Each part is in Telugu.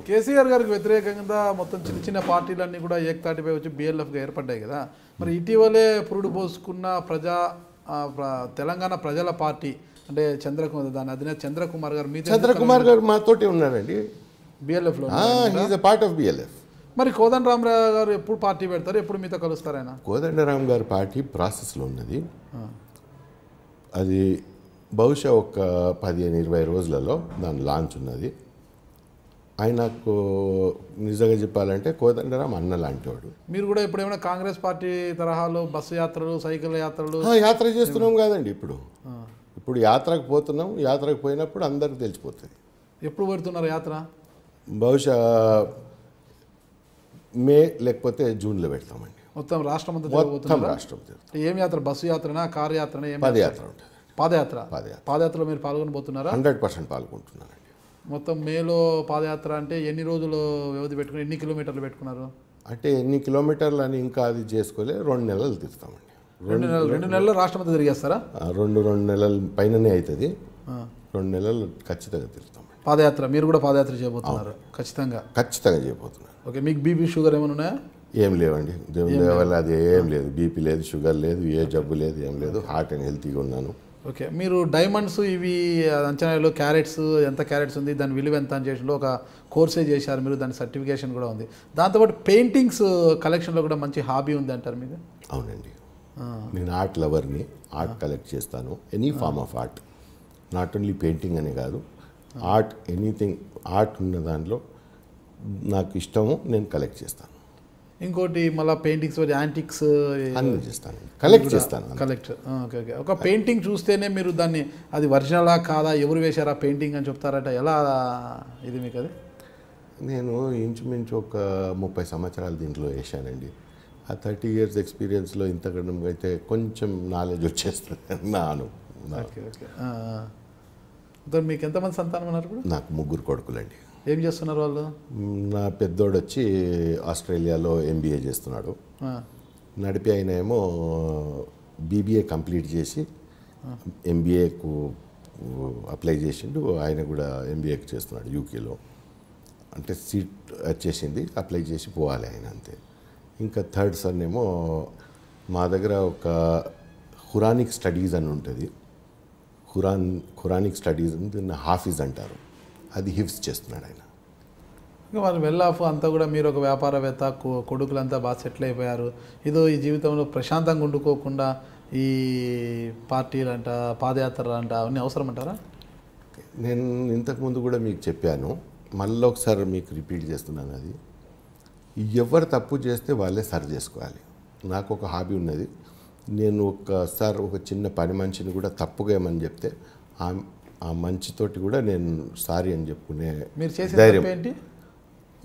కేసీఆర్ గారికి వ్యతిరేకంగా మొత్తం చిన్న చిన్న పార్టీలన్నీ కూడా ఏకతాటిపై వచ్చి బిఎల్ఎఫ్గా ఏర్పడ్డాయి కదా. మరి ఇటీవలే పురుడు పోసుకున్న తెలంగాణ ప్రజల పార్టీ అంటే చంద్రకుమార్, దాని అధినేత చంద్రకుమార్ గారు, చంద్రకుమార్ గారు మాతోటి ఉన్నారండి బిఎల్ఎఫ్లో. Is a part of BLF. మరి కోదండరామరావు గారు ఎప్పుడు పార్టీ పెడతారు, ఎప్పుడు మీతో కలుస్తారు ఆయన? కోదండరామ్ గారి పార్టీ ప్రాసెస్లో ఉన్నది. అది బహుశా ఒక 15-20 రోజులలో దాని లాంచ్ ఉన్నది. ఆయనకు నిజంగా చెప్పాలంటే కోదండరామ్ అన్న లాంటి వాడు. మీరు కూడా ఇప్పుడు ఏమైనా కాంగ్రెస్ పార్టీ తరహాలో బస్సు యాత్రలు, సైకిల్ యాత్రలు? యాత్ర చేస్తున్నాం కాదండి. ఇప్పుడు యాత్రకు పోతున్నాం. యాత్రకు పోయినప్పుడు అందరికి తెలిసిపోతుంది. ఎప్పుడు పెడుతున్నారు యాత్ర? బహుశా మే లేకపోతే జూన్లో పెడతామండి. మొత్తం రాష్ట్రం అంతా మొత్తం రాష్ట్రం. ఏం యాత్ర? Bus యాత్రనా, car యాత్రనా? పాదయాత్ర ఉంటుంది. పాదయాత్రలో మీరు పాల్గొనబోతున్నారా? 100% పాల్గొంటున్నానండి. మొత్తం మేలో పాదయాత్ర అంటే ఎన్ని రోజులు వ్యవధి పెట్టుకుని, ఎన్ని కిలోమీటర్లు పెట్టుకున్నారు? అంటే ఎన్ని కిలోమీటర్లు అని ఇంకా అది చేసుకోలే. 2 నెలలు తిరుగుతామండి. 2 నెలలు రాష్ట్రం అంతా తిరిగేస్తారా? 2 నెలల పైననే అవుతుంది. 2 నెలలు ఖచ్చితంగా తిరుగుతామండి పాదయాత్ర. మీరు కూడా పాదయాత్ర చేయబోతున్నారు? ఖచ్చితంగా చేయబోతున్నారు. ఓకే. మీకు బీపీ, షుగర్ ఏమైనా ఉన్నాయా? ఏం లేవండి. దేవుని వల్ల అది ఏం లేదు. బీపీ లేదు, షుగర్ లేదు, ఏ జబ్బు లేదు, ఏం లేదు. హార్ట్ అండ్ హెల్తీగా ఉన్నాను. ఓకే. మీరు డైమండ్స్ ఇవి అంచనాలో క్యారెట్స్, ఎంత క్యారెట్స్ ఉంది, దాని విలువ ఎంత అని చేసిలో ఒక కోర్సే చేశారు మీరు, దాని సర్టిఫికేషన్ కూడా ఉంది. దాంతోపాటు పెయింటింగ్స్ కలెక్షన్లో కూడా మంచి హాబీ ఉంది అంటారు మీకు? అవునండి. నేను ఆర్ట్ లవర్ని. ఆర్ట్ కలెక్ట్ చేస్తాను. Any form of art, not only painting అనే కాదు, ఆర్ట్, ఎనీథింగ్ ఆర్ట్ ఉన్న దాంట్లో నాకు ఇష్టము, నేను కలెక్ట్ చేస్తాను. ఇంకోటి మళ్ళీ పెయింటింగ్స్, యాంటిక్స్ అన్నీ చేస్తాను, కలెక్ట్ చేస్తాను. ఓకే. ఒక పెయింటింగ్ చూస్తేనే మీరు దాన్ని అది ఒరిజినలా కాదా, ఎవరు వేశారా పెయింటింగ్ అని చెప్తారట. ఎలా ఇది మీకు? అది నేను ఇంచుమించు ఒక 30 సంవత్సరాలు దీంట్లో వేసానండి. ఆ 30 years ఎక్స్పీరియన్స్లో ఇంతకన్నా అయితే కొంచెం నాలెడ్జ్ వచ్చేస్తుంది నాను. మీకు ఎంతమంది సంతానం అన్నారు? నాకు 3 కొడుకులండి. ఏం చేస్తున్నారు వాళ్ళు? నా పెద్దోడు వచ్చి ఆస్ట్రేలియాలో MBA చేస్తున్నాడు. నడిపి ఆయన ఏమో BBA కంప్లీట్ చేసి MBAకు అప్లై చేసిండు. ఆయన కూడా MBAకి చేస్తున్నాడు యూకేలో. అంటే సీట్ వచ్చేసింది, అప్లై చేసి పోవాలి ఆయన, అంతే. ఇంకా థర్డ్ సన్ ఏమో మా దగ్గర ఒక ఖురానిక్ స్టడీస్ అని ఉంటుంది. ఖురానిక్ స్టడీస్ దీన్ని హాఫీజ్ అంటారు. అది హిఫ్స్ చేస్తున్నాడు ఆయన. ఇంకా మరి వెల్ ఆఫ్ అంతా కూడా మీరు ఒక వ్యాపారవేత్త, కొడుకులంతా బాగా సెటిల్ అయిపోయారు. ఇదో ఈ జీవితంలో ప్రశాంతంగా ఉండుకోకుండా ఈ పార్టీలు అంట, పాదయాత్రలు అంట, అవన్నీ అవసరం అంటారా? నేను ఇంతకుముందు కూడా మీకు చెప్పాను, మళ్ళీ ఒకసారి మీకు రిపీట్ చేస్తున్నాను. అది ఎవరు తప్పు చేస్తే వాళ్ళే సరి చేసుకోవాలి. నాకు ఒక హాబీ ఉన్నది. నేను ఒకసారి ఒక చిన్న పని మనిషిని కూడా తప్పుగా ఏమని చెప్తే ఆ మంచితోటి కూడా నేను సారీ అని చెప్పుకునే ధైర్యం.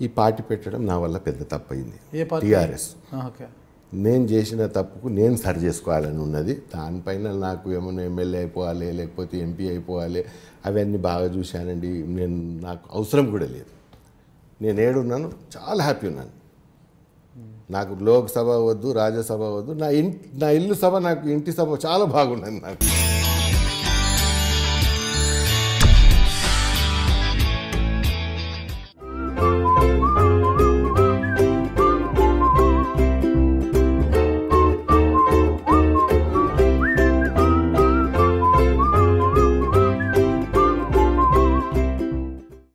ఈ పార్టీ పెట్టడం నా వల్ల పెద్ద తప్పు అయింది. TRS. నేను చేసిన తప్పుకు నేను సరి చేసుకోవాలని ఉన్నది. దానిపైన నాకు ఏమైనా ఎమ్మెల్యే అయిపోవాలి, లేకపోతే MP అయిపోవాలి, అవన్నీ బాగా చూశానండి. నాకు అవసరం కూడా లేదు. నేను ఏడున్నాను, చాలా హ్యాపీ ఉన్నాను. నాకు లోక్సభ వద్దు, రాజ్యసభ వద్దు, నా ఇల్లు సభ, నాకు ఇంటి సభ చాలా బాగున్నది నాకు.